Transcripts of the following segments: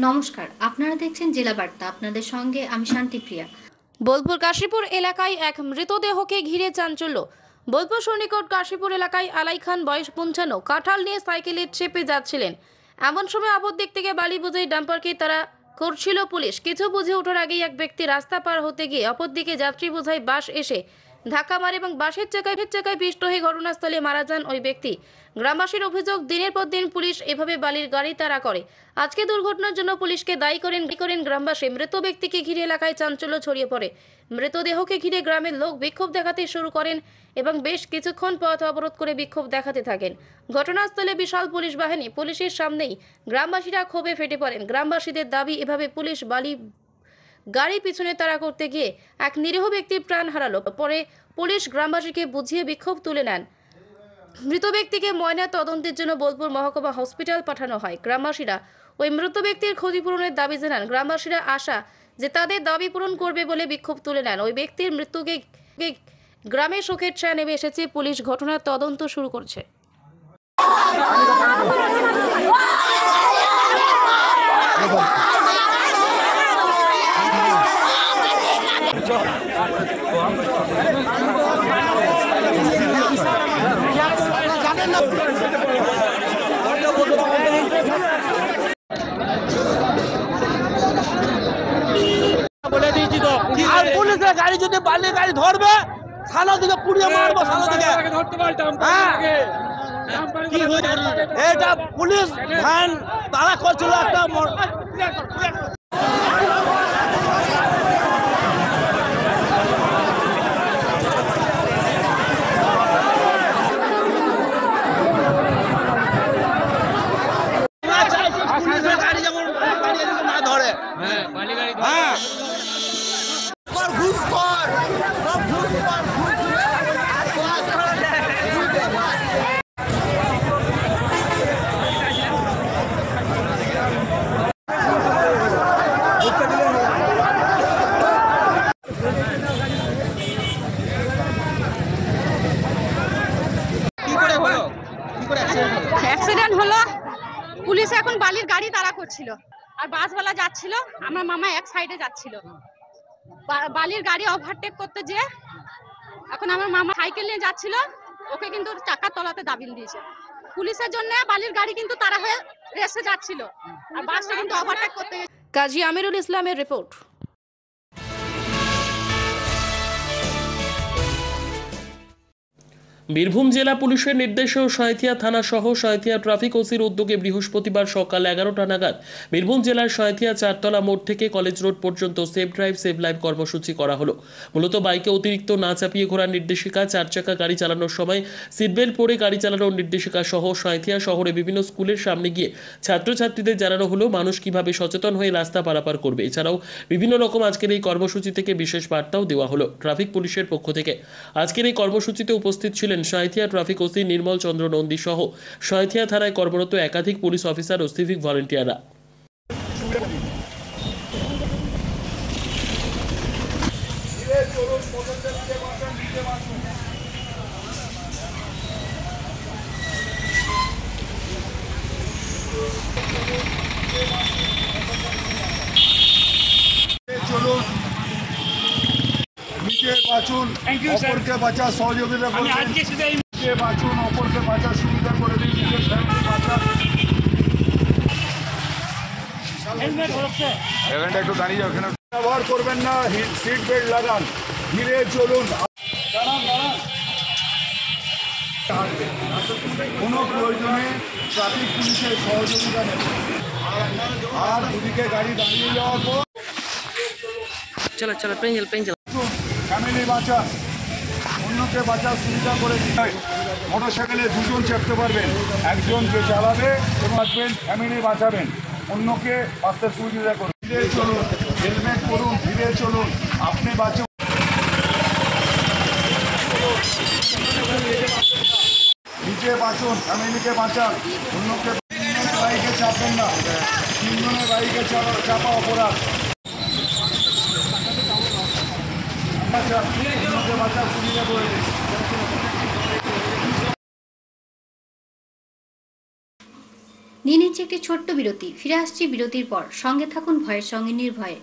নমস্কার, আপনারা দেখছেন জেলা বার্তা। আপনাদের সঙ্গে আমি শান্তিপ্রিয়া। বোলপুর কাশীপুর এলাকায় এক মৃতদেহকে ঘিরে চাঞ্চল্য। বোলপুর সন্নিকট কাশীপুর এলাকায় আলাই খান বয়স 55 কাঁঠাল নিয়ে সাইকেলে চেপে যাচ্ছিলেন। এমন সময় অপর দিক থেকে বালি বোঝাই ডাম্পারকে তারা করছিল পুলিশ। কিছু বুঝে ওঠার আগেই এক ব্যক্তি রাস্তা পার হতে গিয়ে অপর দিকে যাত্রী বোঝাই বাস এসে ধাক্কা মারে এবং বাসের চাকায় পিষ্ট হয়ে ঘটনাস্থলে মারা যান ওই ব্যক্তি। গ্রামবাসীর অভিযোগ, দিনের পর দিন পুলিশ এভাবে বালির গাড়ি তাড়া করে। আজকে দুর্ঘটনার জন্য পুলিশকে দায়ী করেন গ্রামবাসী। মৃত ব্যক্তিকে ঘিরে এলাকায় চাঞ্চল্য ছড়িয়ে পড়ে। মৃতদেহকে ঘিরে গ্রামের লোক বিক্ষোভ দেখাতে শুরু করেন এবং বেশ কিছুক্ষণ পথ অবরোধ করে বিক্ষোভ দেখাতে থাকেন। ঘটনাস্থলে বিশাল পুলিশ বাহিনী, পুলিশের সামনেই গ্রামবাসীরা ক্ষোভে ফেটে পড়েন। গ্রামবাসীদের দাবি, এভাবে পুলিশ বালি গাড়ি পিছনে তাড়া করতে গিয়ে এক নিরীহ ব্যক্তির প্রাণ হারালো। পরে পুলিশ গ্রামবাসীকে বুঝিয়ে বিক্ষোভ তুলে নেন। মৃত ব্যক্তিকে ময়না তদন্তের জন্য বোলপুর মহকুমা হসপিটাল পাঠানো হয়। গ্রামবাসীরা ওই মৃত ব্যক্তির ক্ষতিপূরণের দাবি জানান। গ্রামবাসীরা আশা যে তাদের দাবি পূরণ করবে বলে বিক্ষোভ তুলে নেন। ওই ব্যক্তির মৃত্যুকে গ্রামে শোকের ছায়া নেমে এসেছে। পুলিশ ঘটনার তদন্ত শুরু করছে। বলে দিয়েছি তো, আর পুলিশের গাড়ি যদি বালি গাড়ি ধরবে সালা দিকে পুড়িয়ে মারবো, সালা দিকে এটা পুলিশ ভ্যান তারা করছিল একটা গাড়ি যেমন না ধরে অ্যাক্সিডেন্ট হলো। পুলিশ এখন বালির গাড়ি তাড়া করছিল আর বাসওয়ালা যাচ্ছিল, আমার মামা এক সাইডে যাচ্ছিল। বালির গাড়ি ওভারটেক করতে যে এখন আমার মামা সাইকেল নিয়ে যাচ্ছিল, ওকে কিন্তু চাকার তলাতে দাবিয়ে দিয়েছে। পুলিশের জন্য বালির গাড়ি কিন্তু তাড়া হয়ে রেসে যাচ্ছিল আর বাসটা কিন্তু ওভারটেক করতে। কাজী আমিরুল ইসলামের রিপোর্ট। বীরভূম জেলা পুলিশের নির্দেশে সঁইথিয়া থানা সহ সঁইথিয়া ট্রাফিক ওসির উদ্যোগে বৃহস্পতিবার সকাল 11টা নাগাদ বীরভূম জেলার সঁইথিয়া চারতলা মোড় থেকে কলেজ রোড পর্যন্ত সেভ ড্রাইভ সেভ লাইফ কর্মসূচি করা হলো। মূলত বাইকে অতিরিক্ত না চাপিয়ে ঘোরার নির্দেশিকা, 4 চাকা গাড়ি চালানোর সময় সিটবেল্ট পরে গাড়ি চালানোর নির্দেশিকা সহ সঁইথিয়া শহরে বিভিন্ন স্কুলের সামনে গিয়ে ছাত্রছাত্রীদের জানানো হলো মানুষ কিভাবে সচেতন হয়ে রাস্তা পারাপার করবে। এছাড়াও বিভিন্ন রকম আজকের এই কর্মসূচি থেকে বিশেষ বার্তাও দেওয়া হলো ট্রাফিক পুলিশের পক্ষ থেকে। আজকের এই কর্মসূচিতে উপস্থিত ছিলেন সঁইথিয়া ট্রাফিক ওসি নির্মল চন্দ্র নন্দী সহ সঁইথিয়া থানায় কর্মরত একাধিক পুলিশ অফিসার ও সিভিক ভলেন্টিয়াররা। বাঁচুন, অপরকে বাঁচার সহযোগিতা করুন। নিজে বাঁচুন, অপরকে বাঁচার সুবিধা করে দিন। নিজের ফ্যামিলি বাঁচান। এখানটা একটু দাঁড়িয়ে যাও, এখানে ব্যবহার করবেন না। সিট বেল্ট লাগান, ধীরে চলুন। কোনো প্রয়োজনে ট্রাফিক পুলিশের সহযোগিতা নেবেন। আর দুদিকে গাড়ি দাঁড়িয়ে যাওয়ার পর ফ্যামিলি বাঁচান, অন্যকে বাঁচার সুবিধা করে দিন। মোটরসাইকেলে দুজন চেপতে পারবেন, একজনকে চালাবে এবং ফ্যামিলি বাঁচাবেন, অন্যকে বাঁচতে সুবিধা করুন। ধীরে চলুন, হেলমেট পরুন, ধীরে চলুন, আপনি বাঁচুন। নিজে বাঁচুন, ফ্যামিলিকে বাঁচান, অন্যকে। বাইকে চাপবেন না, 3 জনের বাইকে চাপা অপরাধ। বাঁচার সুবিধা করে দিন। নিয়ে নিচ্ছে একটি ছোট্ট বিরতি। ফিরে আসছি বিরতির পর। সঙ্গে থাকুন ভয়ের সঙ্গে নির্ভয়ে।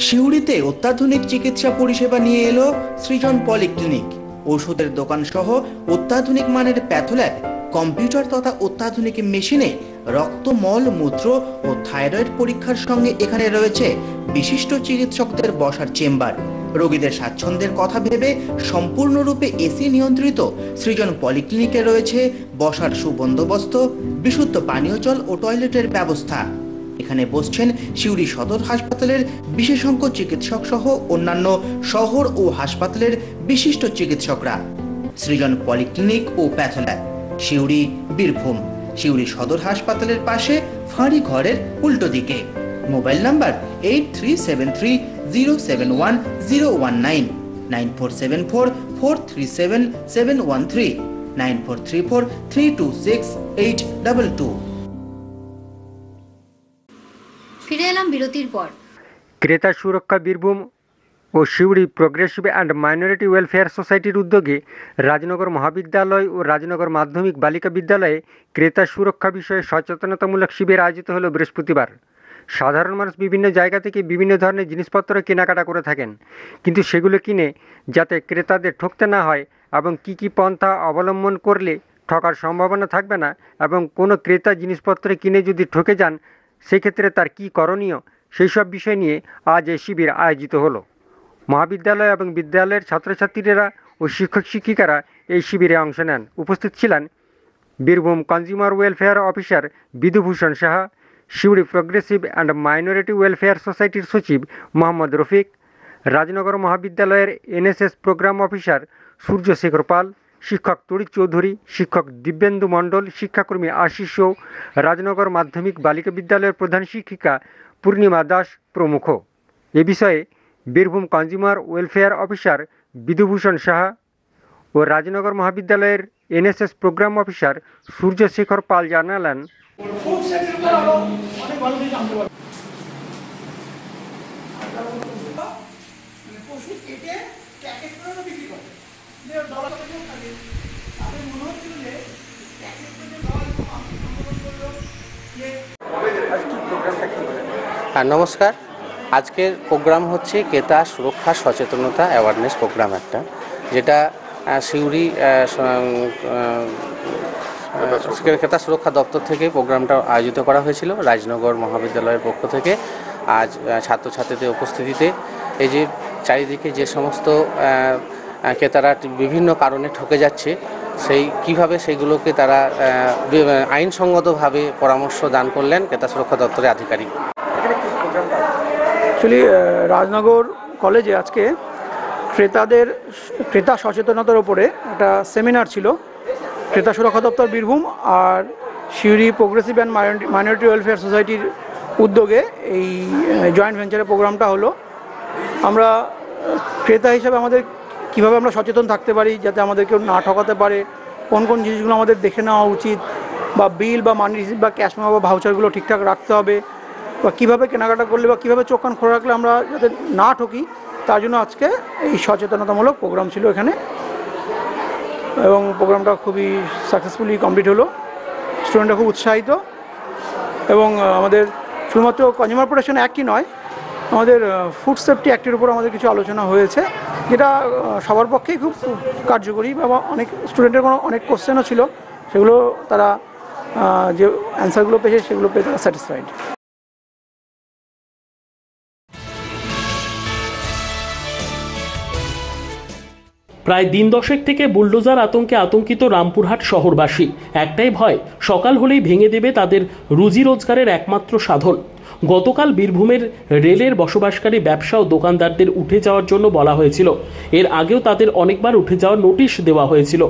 সিউড়িতে অত্যাধুনিক চিকিৎসা পরিষেবা নিয়ে এলো সৃজন পলিক্লিনিক। ওষুধের দোকান সহ অত্যাধুনিক মানের প্যাথোল্যাব, কম্পিউটার তথা অত্যাধুনিক মেশিনে রক্ত, মল, মূত্র ও থাইরয়েড পরীক্ষার সঙ্গে এখানে রয়েছে বিশিষ্ট চিকিৎসকদের বসার চেম্বার। রোগীদের স্বাচ্ছন্দ্যের কথা ভেবে সম্পূর্ণরূপে এসি নিয়ন্ত্রিত সৃজন পলিক্লিনিকে রয়েছে বসার সুবন্দোবস্ত, বিশুদ্ধ পানীয় জল ও টয়লেটের ব্যবস্থা। এখানে বসছেন সিউড়ি সদর হাসপাতালের বিশেষজ্ঞ চিকিৎসক সহ অন্যান্য শহর ও হাসপাতালের বিশিষ্ট চিকিৎসকরা। সৃজন পলিক্লিনিক ও প্যাথোল্যাব, সিউড়ি, বীরভূম। সিউড়ি সদর হাসপাতালের পাশে ফাঁড়ি ঘরের উল্টো দিকে। Mobile number 8373071019, 9474437713, 9434326822। ফিরে এলাম বিরতির পর। ক্রেতা সুরক্ষা বীরভূম ও Suri progressive and minority welfare সোসাইটির উদ্যোগে রাজনগর মহাবিদ্যালয় ও রাজনগর মাধ্যমিক বালিকা বিদ্যালয়ে ক্রেতা সুরক্ষা বিষয়ে সচেতনতামূলক শিবির আয়োজিত হলো বৃহস্পতিবার। সাধারণ মানুষ বিভিন্ন জায়গা থেকে বিভিন্ন ধরনের জিনিসপত্র কেনাকাটা করে থাকেন, কিন্তু সেগুলো কিনে যাতে ক্রেতাদের ঠকতে না হয় এবং কী কী পন্থা অবলম্বন করলে ঠকার সম্ভাবনা থাকবে না, এবং কোনো ক্রেতা জিনিসপত্র কিনে যদি ঠকে যান সেক্ষেত্রে তার কী করণীয়, সেই সব বিষয় নিয়ে আজ এই শিবির আয়োজিত হলো। মহাবিদ্যালয় এবং বিদ্যালয়ের ছাত্রছাত্রীরা ও শিক্ষক শিক্ষিকারা এই শিবিরে অংশ নেন। উপস্থিত ছিলেন Birbhum consumer welfare officer Bidhubhushan Saha, Suri progressive and minority welfare সোসাইটির সচিব মোহাম্মদ রফিক, রাজনগর মহাবিদ্যালয়ের এনএসএস প্রোগ্রাম অফিসার সূর্যশেখর পাল, শিক্ষক তড়িৎ চৌধুরী, শিক্ষক দিব্যেন্দু মণ্ডল, শিক্ষাকর্মী আশিস শো, রাজনগর মাধ্যমিক বালিকা বিদ্যালয়ের প্রধান শিক্ষিকা পূর্ণিমা দাস প্রমুখ। এ বিষয়ে Birbhum consumer welfare officer Bidhubhushan Saha ও রাজনগর মহাবিদ্যালয়ের NSS programme officer Surjyashekhar Pal জানালেন, নমস্কার। আজকের প্রোগ্রাম হচ্ছে ক্রেতা সুরক্ষা সচেতনতা অ্যাওয়ারনেস প্রোগ্রাম একটা, যেটা সিউড়ি ক্রেতা সুরক্ষা দপ্তর থেকে প্রোগ্রামটা আয়োজিত করা হয়েছিল রাজনগর মহাবিদ্যালয়ের পক্ষ থেকে। আজ ছাত্রছাত্রীদের উপস্থিতিতে এই যে চারিদিকে যে সমস্ত ক্রেতারা বিভিন্ন কারণে ঠকে যাচ্ছে, কিভাবে সেইগুলোকে তারা আইনসঙ্গতভাবে পরামর্শ দান করলেন ক্রেতা সুরক্ষা দপ্তরের আধিকারিক। অ্যাকচুয়ালি রাজনগর কলেজে আজকে ক্রেতা সচেতনতার উপরে একটা সেমিনার ছিল। ক্রেতা সুরক্ষা দপ্তর বীরভূম আর Suri progressive and minority welfare সোসাইটির উদ্যোগে এই জয়েন্ট ভেঞ্চারের প্রোগ্রামটা হলো। আমরা ক্রেতা হিসাবে আমাদের কীভাবে আমরা সচেতন থাকতে পারি যাতে আমাদের কেউ না ঠকাতে পারে, কোন কোন জিনিসগুলো আমাদের দেখে নেওয়া উচিত, বা বিল বা মানি রিসিপ্ট বা ক্যাশ মেমো বা ভাউচারগুলো ঠিকঠাক রাখতে হবে, বা কীভাবে কেনাকাটা করলে বা কীভাবে চোখ কান খোলা রাখলে আমরা যাতে না ঠকি, তার জন্য আজকে এই সচেতনতামূলক প্রোগ্রাম ছিল এখানে, এবং প্রোগ্রামটা খুবই সাকসেসফুলি কমপ্লিট হলো। স্টুডেন্টরা খুব উৎসাহিত, এবং আমাদের শুধুমাত্র কনজিউমার প্রোটেকশন অ্যাক্টই নয়, আমাদের ফুড সেফটি অ্যাক্টের উপর আমাদের কিছু আলোচনা হয়েছে, যেটা সবার পক্ষেই খুব কার্যকরী। বা অনেক স্টুডেন্টের অনেক কোশ্চেনও ছিল, সেগুলো তারা যে অ্যান্সারগুলো পেয়েছে সেগুলো পেয়ে তারা স্যাটিসফাইড। প্রায় দিন দশেক থেকে বুলডোজার আতঙ্কে আতঙ্কিত রামপুরহাট শহরবাসী। একটাই ভয়, সকাল হলেই ভেঙে দেবে তাদের রুজি রোজগারের একমাত্র সাধন। গতকাল বীরভূমের রেলের বসবাসকারী ব্যবসা ও দোকানদারদের উঠে যাওয়ার জন্য বলা হয়েছিল। এর আগেও তাদের অনেকবার উঠে যাওয়ার নোটিশ দেওয়া হয়েছিল।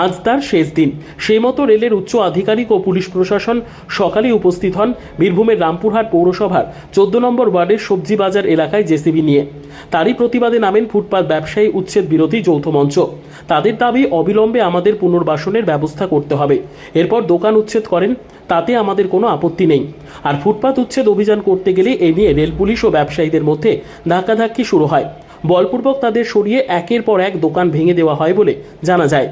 আজ তার শেষ দিন। সেই মতো রেলের উচ্চ আধিকারিক ও পুলিশ প্রশাসন সকালে উপস্থিত হন বীরভূমের রামপুরহাট পৌরসভার 14 নম্বর ওয়ার্ডের সবজি বাজার এলাকায় জেসিবি নিয়ে। তারই প্রতিবাদে নামেন ফুটপাত ব্যবসায়ী উচ্ছেদ বিরোধী যৌথ মঞ্চ। তাদের দাবি অবিলম্বে আমাদের পুনর্বাসনের ব্যবস্থা করতে হবে। এরপর দোকান উচ্ছেদ করেন, তাতে আমাদের কোনো আপত্তি নেই। আর ফুটপাত উচ্ছেদ অভিযান করতে গেলে এ নিয়ে রেল পুলিশ ও ব্যবসায়ীদের মধ্যে ধাক্কাধাক্কি শুরু হয়। বলপূর্বক তাদের সরিয়ে একের পর এক দোকান ভেঙে দেওয়া হয় বলে জানা যায়।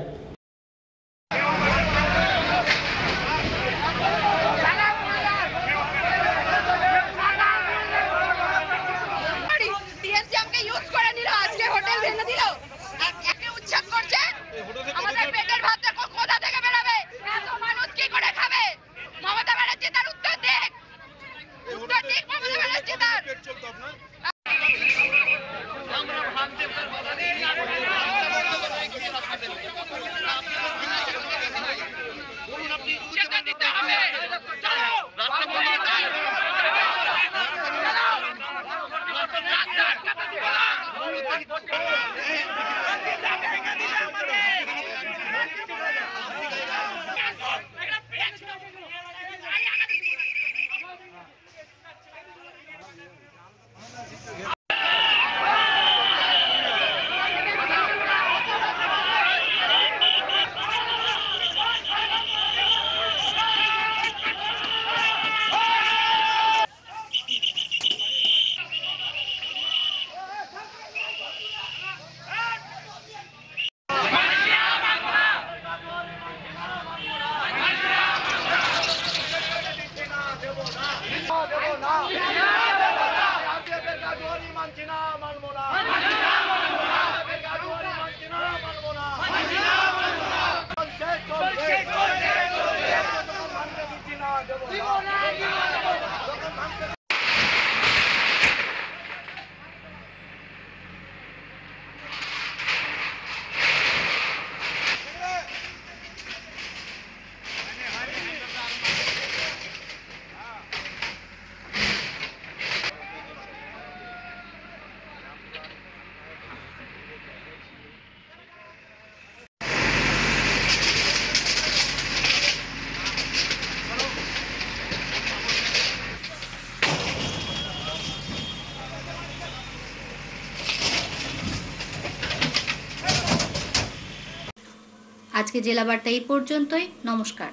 আজকে জেলা বার্তা এই পর্যন্তই। নমস্কার।